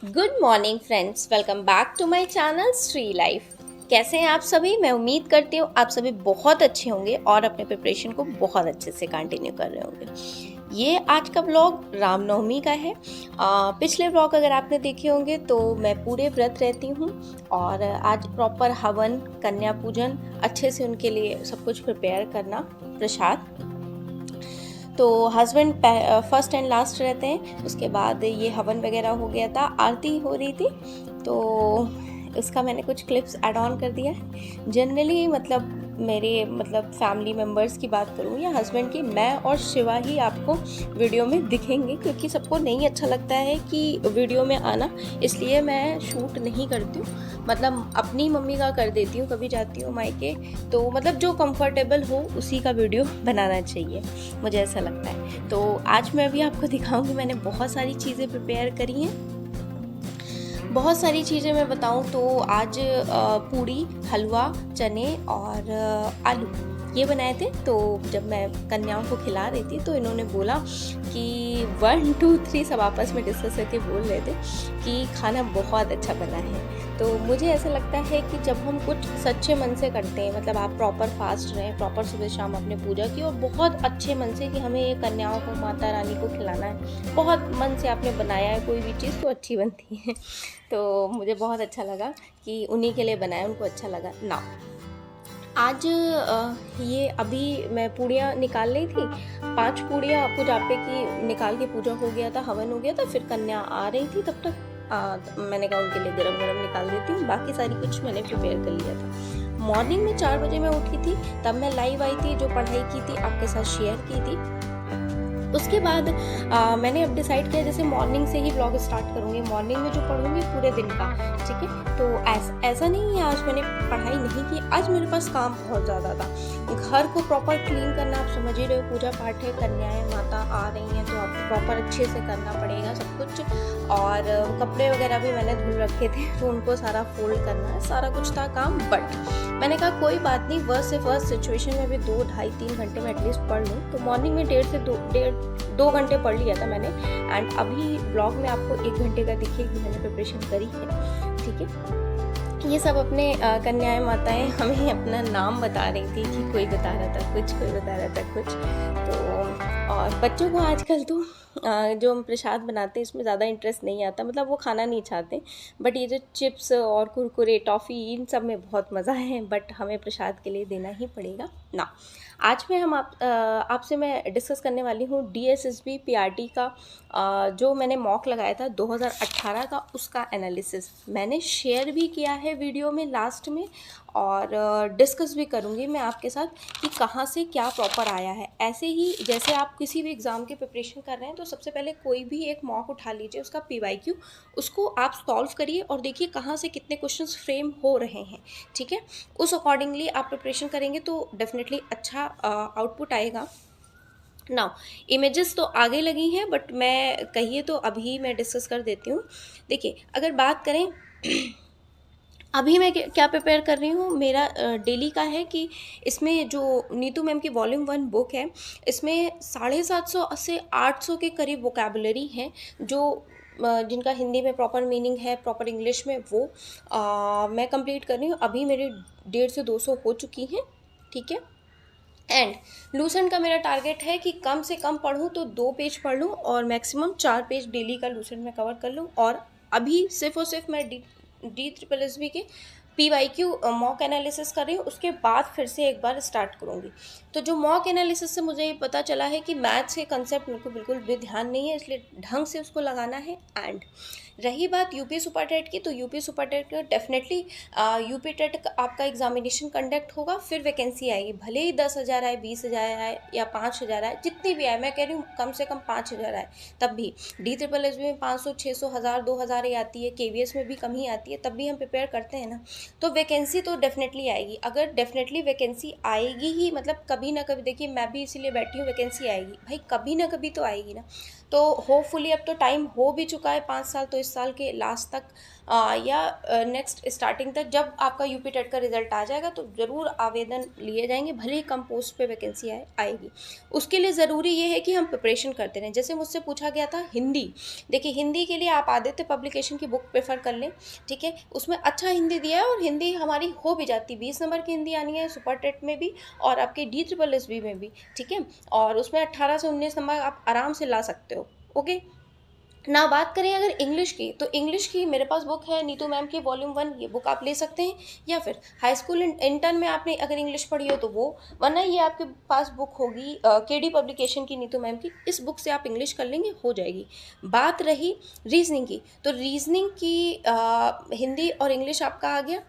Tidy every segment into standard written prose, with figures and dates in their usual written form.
Good morning friends, welcome back to my channel Shri Life. कैसे हैं आप सभी? मैं उम्मीद करती हूँ आप सभी बहुत अच्छे होंगे और अपने प्रिपरेशन को बहुत अच्छे से कंटिन्यू कर रहे होंगे। ये आज का व्लॉग रामनवमी का है। पिछले व्लॉग अगर आपने देखे होंगे तो मैं पूरे व्रत रहती हूँ और आज प्रॉपर हवन, कन्या पूजन, अच्छे से उनके लिए सब कुछ प्रिपेयर करना, प्रसाद। तो हस्बैंड फर्स्ट एंड लास्ट रहते हैं। उसके बाद ये हवन वगैरह हो गया था, आरती हो रही थी, तो उसका मैंने कुछ क्लिप्स ऐड ऑन कर दिया है। जनरली मेरे फैमिली मेम्बर्स की बात करूँ या हस्बैंड की, मैं और शिवा ही आपको वीडियो में दिखेंगे, क्योंकि सबको नहीं अच्छा लगता है कि वीडियो में आना, इसलिए मैं शूट नहीं करती हूँ। अपनी मम्मी का कर देती हूँ, कभी जाती हूँ मायके, तो जो कंफर्टेबल हो उसी का वीडियो बनाना चाहिए, मुझे ऐसा लगता है। तो आज मैं भी आपको दिखाऊंगी, मैंने बहुत सारी चीज़ें प्रिपेयर करी हैं। बहुत सारी चीज़ें मैं बताऊं तो आज पूड़ी, हलवा, चने और आलू ये बनाए थे। तो जब मैं कन्याओं को खिला रही थी तो इन्होंने बोला कि 1 2 3 सब आपस में डिस्कस करके बोल रहे थे कि खाना बहुत अच्छा बना है। तो मुझे ऐसा लगता है कि जब हम कुछ सच्चे मन से करते हैं, आप प्रॉपर फास्ट रहें, प्रॉपर सुबह शाम आपने पूजा की और बहुत अच्छे मन से कि हमें ये कन्याओं को, माता रानी को खिलाना है, बहुत मन से आपने बनाया है कोई भी चीज़, तो अच्छी बनती है। तो मुझे बहुत अच्छा लगा कि उन्हीं के लिए बनाया, उनको अच्छा लगा ना। आज ये अभी मैं पूड़ियाँ निकाल रही थी, 5 पूड़ियाँ पूजापे की निकाल के पूजा हो गया था, हवन हो गया था, फिर कन्या आ रही थी, तब तक मैंने कहा उनके लिए गरम गरम निकाल देती हूँ। बाकी सारी कुछ मैंने प्रिपेयर कर लिया था। मॉर्निंग में 4 बजे मैं उठी थी, तब मैं लाइव आई थी, जो पढ़ाई की थी आपके साथ शेयर की थी। उसके बाद मैंने अब डिसाइड किया जैसे मॉर्निंग से ही व्लॉग स्टार्ट करूँगी, मॉर्निंग में जो पढ़ूँगी पूरे दिन का, ठीक है। तो ऐसा नहीं है आज मैंने पढ़ाई नहीं की, आज मेरे पास काम बहुत ज़्यादा था। घर को प्रॉपर क्लीन करना, आप समझ ही रहे हो, पूजा पाठ है, कन्याएं माता आ रही हैं, तो आपको प्रॉपर अच्छे से करना पड़ेगा सब कुछ। और कपड़े वगैरह भी मैंने धुल रखे थे, तो उनको सारा फोल्ड करना है, सारा कुछ था काम। बट मैंने कहा कोई बात नहीं, वर्स्ट से वर्स्ट सिचुएशन में भी 2 ढाई 3 घंटे में एटलीस्ट पढ़ लूँ। तो मॉर्निंग में 1.5 घंटे पढ़ लिया था मैंने। एंड अभी ब्लॉग में आपको 1 घंटे का दिखेगी, मैंने प्रिपरेशन करी है, ठीक है। ये सब अपने कन्याएं माताएं हमें अपना नाम बता रही थी कि कोई बता रहा था कुछ, कोई बता रहा था कुछ। तो और बच्चों को आजकल तो जो हम प्रसाद बनाते हैं इसमें ज़्यादा इंटरेस्ट नहीं आता, वो खाना नहीं चाहते। बट ये जो चिप्स और कुरकुरे, टॉफ़ी, इन सब में बहुत मज़ा है, बट हमें प्रसाद के लिए देना ही पड़ेगा ना। आज में हम आपसे मैं डिस्कस करने वाली हूँ DSSB PRT का जो मैंने मॉक लगाया था 2018 का, उसका एनालिसिस मैंने शेयर भी किया है वीडियो में लास्ट में, और डिस्कस भी करूँगी मैं आपके साथ कि कहाँ से क्या प्रॉपर आया है। ऐसे ही जैसे आप किसी भी एग्ज़ाम की प्रिपरेशन कर रहे हैं, तो सबसे पहले कोई भी एक मॉक उठा लीजिए, उसका PYQ, उसको आप सॉल्व करिए और देखिए कहाँ से कितने क्वेश्चंस फ्रेम हो रहे हैं, ठीक है। उस अकॉर्डिंगली आप प्रिपरेशन करेंगे तो डेफिनेटली अच्छा आउटपुट आएगा। नाउ इमेजेस तो आगे लगी हैं, बट मैं कहिए तो अभी मैं डिस्कस कर देती हूँ। देखिए, अगर बात करें अभी मैं क्या प्रिपेयर कर रही हूँ, मेरा डेली का है कि इसमें जो नीतू मैम की वॉल्यूम 1 बुक है, इसमें 750 से 800 के करीब वोकेबुलरी है, जो जिनका हिंदी में प्रॉपर मीनिंग है, प्रॉपर इंग्लिश में, वो मैं कंप्लीट कर रही हूँ। अभी मेरी 150 से 200 हो चुकी हैं, ठीक है। एंड लूसेंट का मेरा टारगेट है कि कम से कम पढ़ूँ तो 2 पेज पढ़ लूँ और मैक्सिमम 4 पेज डेली का लूसेंट में कवर कर लूँ। और अभी सिर्फ और सिर्फ मैं DSSB के PYQ मॉक एनालिसिस कर रही हूँ, उसके बाद फिर से एक बार स्टार्ट करूँगी। तो जो मॉक एनालिसिस से मुझे ये पता चला है कि मैथ्स के कंसेप्ट मेरे को बिल्कुल भी ध्यान नहीं है, इसलिए ढंग से उसको लगाना है। एंड रही बात UP सुपर टेट की, तो UP सुपर टेट का डेफिनेटली UP टेट आपका एग्जामिनेशन कंडक्ट होगा, फिर वैकेंसी आएगी, भले ही 10,000 आए, 20,000 आए या 5,000 आए, जितनी भी आए, मैं कह रही हूँ कम से कम 5,000 आए, तब भी DSSB में 500, 600, 1,000, 2,000 ही आती है, KVS में भी कम ही आती है, तब भी हम प्रिपेयर करते हैं ना। तो वैकेंसी तो डेफिनेटली आएगी। अगर डेफिनेटली वैकेंसी आएगी ही, कभी ना कभी, देखिए मैं भी इसीलिए बैठी हूँ, वैकेंसी आएगी भाई, कभी ना कभी तो आएगी ना। तो होपफुली अब तो टाइम हो भी चुका है 5 साल, तो इस साल के लास्ट तक या नेक्स्ट स्टार्टिंग तक जब आपका यूपी टेट का रिजल्ट आ जाएगा तो ज़रूर आवेदन लिए जाएंगे, भले ही कम पोस्ट पे वैकेंसी आएगी। उसके लिए ज़रूरी ये है कि हम प्रिपरेशन करते रहें। जैसे मुझसे पूछा गया था हिंदी, देखिए हिंदी के लिए आप आदित्य पब्लिकेशन की बुक प्रेफर कर लें, ठीक है, उसमें अच्छा हिंदी दिया है और हिंदी हमारी हो भी जाती, 20 नंबर की हिंदी आनी है सुपर टेट में भी और आपके DSSB में भी, ठीक है, और उसमें 18 से 19 नंबर आप आराम से ला सकते हो। ओके ना, बात करें अगर इंग्लिश की, तो इंग्लिश की मेरे पास बुक है नीतू मैम की वॉल्यूम 1, ये बुक आप ले सकते हैं, या फिर हाई स्कूल इंटर्न में आपने अगर इंग्लिश पढ़ी हो तो वो, वरना ये आपके पास बुक होगी KD पब्लिकेशन की नीतू मैम की, इस बुक से आप इंग्लिश कर लेंगे, हो जाएगी। बात रही रीजनिंग की, तो रीजनिंग की हिंदी और इंग्लिश आपका आ गया,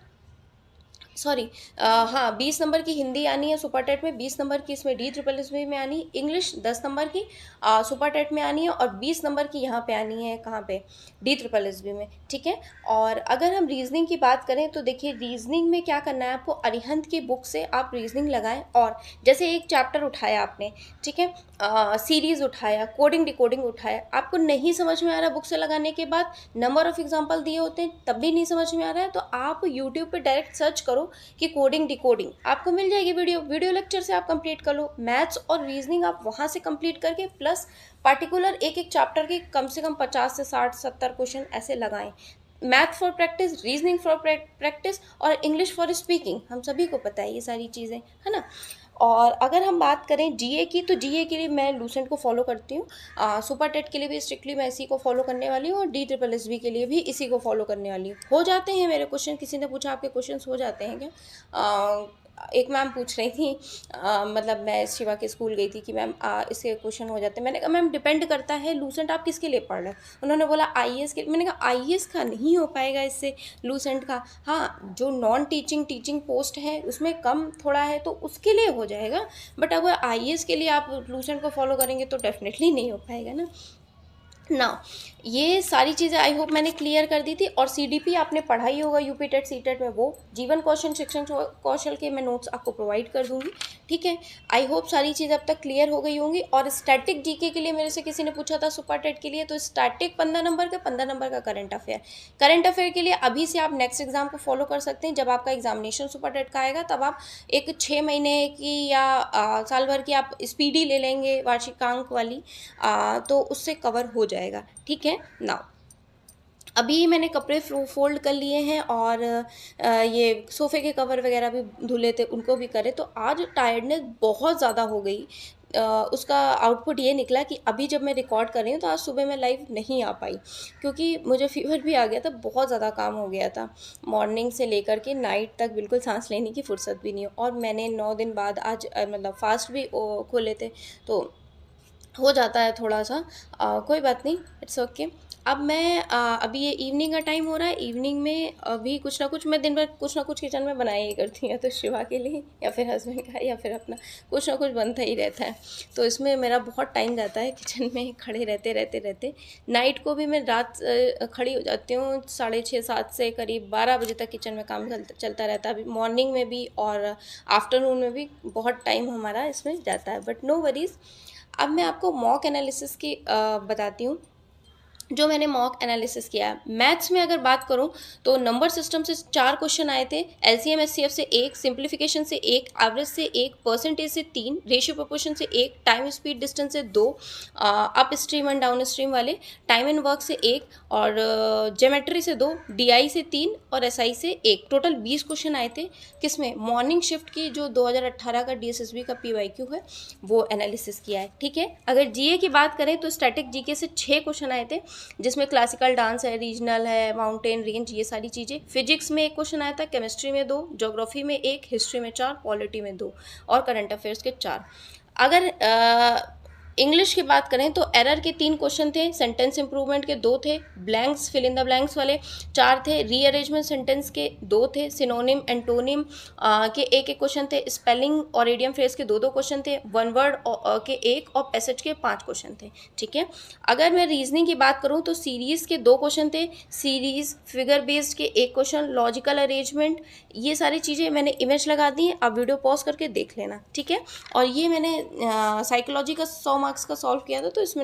सॉरी, हाँ 20 नंबर की हिंदी आनी है सुपर टेट में, 20 नंबर की इसमें DSSB में आनी है, इंग्लिश 10 नंबर की सुपर टेट में आनी है और 20 नंबर की यहाँ पे आनी है, कहाँ पे, DSSB में, ठीक है। और अगर हम रीजनिंग की बात करें तो देखिए रीजनिंग में क्या करना है आपको, अरिहंत की बुक से आप रीजनिंग लगाएं, और जैसे एक चैप्टर उठाया आपने, ठीक है, सीरीज़ उठाया, कोडिंग डिकोडिंग उठाया, आपको नहीं समझ में आ रहा बुक से लगाने के बाद, नंबर ऑफ एग्जाम्पल दिए होते हैं तब भी नहीं समझ में आ रहा है, तो आप यूट्यूब पे डायरेक्ट सर्च करो कि कोडिंग डिकोडिंग, आपको मिल जाएगी वीडियो लेक्चर से आप कंप्लीट कर लो। मैथ्स और रीजनिंग आप वहाँ से कंप्लीट करके प्लस पार्टिकुलर एक एक चैप्टर के कम से कम 50 से 60 70 क्वेश्चन ऐसे लगाएं। Math for practice, reasoning for practice और इंग्लिश फॉर स्पीकिंग, हम सभी को पता है ये सारी चीज़ें, है ना। और अगर हम बात करें जीए की, तो जीए के लिए मैं लूसेंट को फॉलो करती हूँ, सुपर टेट के लिए भी स्ट्रिक्टली मैं इसी को फॉलो करने वाली हूँ और DSSB के लिए भी इसी को फॉलो करने वाली हूँ। हो जाते हैं मेरे क्वेश्चन, किसी ने पूछा आपके क्वेश्चंस हो जाते हैं क्या, एक मैम पूछ रही थी, मतलब मैं शिवा के स्कूल गई थी कि मैम इसके क्वेश्चन हो जाते हैं, मैंने कहा मैम डिपेंड करता है लूसेंट आप किसके लिए पढ़ रहे हैं, उन्होंने बोला IAS के, मैंने कहा IAS का नहीं हो पाएगा इससे लूसेंट का, हाँ जो नॉन टीचिंग पोस्ट है उसमें कम थोड़ा है तो उसके लिए हो जाएगा, बट अगर IAS के लिए आप लूसेंट को फॉलो करेंगे तो डेफिनेटली नहीं हो पाएगा ना। ना, ये सारी चीज़ें आई होप मैंने क्लियर कर दी थी। और CDP आपने पढ़ा ही होगा यूपी टेट सीटेट में, वो जीवन कौशल शिक्षण कौशल के मैं नोट्स आपको प्रोवाइड कर दूंगी, ठीक है। आई होप सारी चीज़ अब तक क्लियर हो गई होंगी। और स्टैटिक जीके के लिए मेरे से किसी ने पूछा था सुपर टेट के लिए, तो स्टैटिक 15 नंबर का, 15 नंबर का करंट अफेयर के लिए अभी से आप नेक्स्ट एग्जाम को फॉलो कर सकते हैं। जब आपका एग्जामिनेशन सुपर टेट का आएगा तब आप एक 6 महीने की या साल भर की आप स्पीडी ले लेंगे वार्षिकांक वाली, तो उससे कवर हो जाएगा, ठीक है ना। अभी मैंने कपड़े फोल्ड कर लिए हैं और ये सोफ़े के कवर वगैरह भी धुले थे, उनको भी करे, तो आज टायर्डनेस बहुत ज़्यादा हो गई। उसका आउटपुट ये निकला कि अभी जब मैं रिकॉर्ड कर रही हूँ तो आज सुबह मैं लाइव नहीं आ पाई क्योंकि मुझे फीवर भी आ गया था, बहुत ज़्यादा काम हो गया था, मॉर्निंग से लेकर के नाइट तक बिल्कुल सांस लेने की फुर्सत भी नहीं हो। और मैंने 9 दिन बाद आज मतलब फास्ट भी खोले थे, तो हो जाता है थोड़ा सा, कोई बात नहीं, इट्स ओके। अब मैं अभी ये इवनिंग का टाइम हो रहा है, इवनिंग में अभी कुछ ना कुछ मैं दिन भर कुछ ना कुछ किचन में बनाया ही करती हूँ, तो शिवा के लिए या फिर हस्बैंड का या फिर अपना कुछ ना कुछ बनता ही रहता है, तो इसमें मेरा बहुत टाइम जाता है किचन में खड़े रहते। नाइट को भी मैं रात खड़ी हो जाती हूँ 6:30 7 से करीब 12 बजे तक किचन में काम चलता रहता है। अभी मॉर्निंग में भी और आफ्टरनून में भी बहुत टाइम हमारा इसमें जाता है, बट नो वरीज़। अब मैं आपको मॉक एनालिसिस की बताती हूँ जो मैंने मॉक एनालिसिस किया है। मैथ्स में अगर बात करूं तो नंबर सिस्टम से 4 क्वेश्चन आए थे, LCM SCF से 1, सिंप्लीफिकेशन से 1, एवरेज से 1, परसेंटेज से 3, रेशियो प्रोपोर्शन से 1, टाइम स्पीड डिस्टेंस से 2, up stream and down stream वाले, टाइम एंड वर्क से 1 और ज्योमेट्री से 2, DI से 3 और SI से 1। टोटल 20 क्वेश्चन आए थे किसमें, मॉर्निंग शिफ्ट की जो 2018 का DSSB का PYQ है वो एनालिसिस किया है, ठीक है। अगर GA की बात करें तो स्टैटिक GK से 6 क्वेश्चन आए थे जिसमें क्लासिकल डांस है, रीजनल है, माउंटेन रेंज, ये सारी चीज़ें। फिजिक्स में 1 क्वेश्चन आया था, केमिस्ट्री में 2, ज्योग्राफी में 1, हिस्ट्री में 4, पॉलिटी में 2 और करंट अफेयर्स के 4। अगर इंग्लिश की बात करें तो एरर के 3 क्वेश्चन थे, सेंटेंस इंप्रूवमेंट के 2 थे, blanks fill in the blanks वाले 4 थे, रीअरेंजमेंट सेंटेंस के 2 थे, सिनोनिम एंटोनिम के 1 क्वेश्चन थे, स्पेलिंग और इडियम फ्रेज के 2 क्वेश्चन थे, वन वर्ड के 1 और पैसेज के 5 क्वेश्चन थे, ठीक है। अगर मैं रीजनिंग की बात करूँ तो सीरीज़ के 2 क्वेश्चन थे, सीरीज़ फिगर बेस्ड के 1 क्वेश्चन, लॉजिकल अरेंजमेंट, ये सारी चीज़ें मैंने इमेज लगा दी हैं, आप वीडियो पॉज करके देख लेना, ठीक है। और ये मैंने साइकोलॉजी का 100 मार्क्स का सॉल्व किया था, तो इसमें